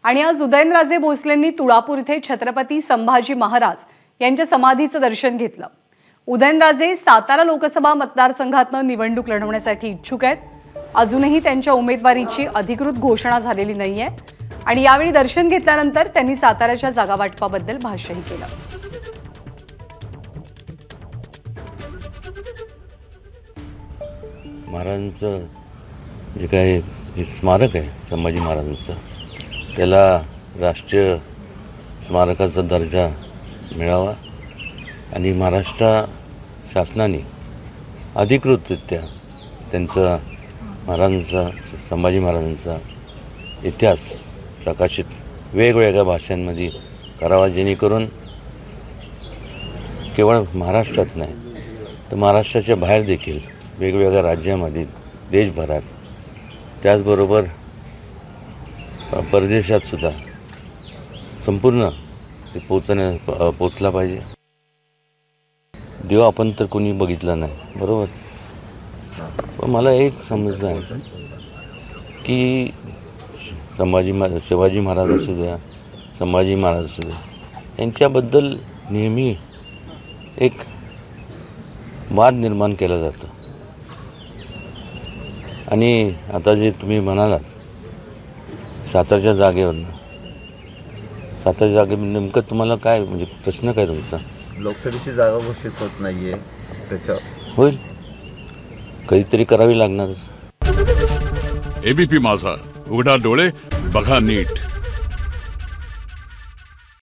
आणि आज उदयनराजे भोसलेंनी तुळापूर इथे छत्रपती संभाजी महाराज यांच्या समाधीचं दर्शन घेतलं। उदयनराजे सातारा लोकसभा मतदारसंघातून निवडणूक लढवण्यासाठी इच्छुक आहेत। अजूनही त्यांच्या उमेदवारीची अधिकृत घोषणा झालेली नाहीये आणि यावेळी दर्शन घेतल्यानंतर त्यांनी साताऱ्याच्या जागावाटपाबद्दल भाष्यही केलं। महाराजांचं जे काही हे स्मारक आहे संभाजी महाराजांचं, त्याला राष्ट्रीय स्मारकाचा दर्जा मिळावा आणि महाराष्ट्र शासनाने अधिकृतरित्या त्यांचा महाराजांचा संभाजी महाराजांचा इतिहास प्रकाशित वेगवेगळ्या भाषांमध्ये करावा, जेणेकरून केवळ महाराष्ट्रात नाही तर महाराष्ट्राच्या बाहेर देखील वेगवेगळ्या राज्यामध्ये, देशभरात, त्याचबरोबर परदेशात सुद्धा संपूर्ण ते पोचला पाहिजे। देव आपण तर कोणी बघितला नाही, बरोबर, पण मला एक समजलं आहे की शिवाजी महाराज असू द्या, संभाजी महाराज असू द्या, यांच्याबद्दल नेहमी एक वाद निर्माण केला जातो। आणि आता जे तुम्ही म्हणालात सातारच्या जागेवरनं, सातारच्या जागेवर नेमकं तुम्हाला काय, म्हणजे प्रश्न काय तुमचा? लोकसभेची जागा घोषित होत नाहीये, त्याच्या होईल, कधीतरी करावी लागणारच। एबीपी माझा, उघडा डोळे बघा नीट।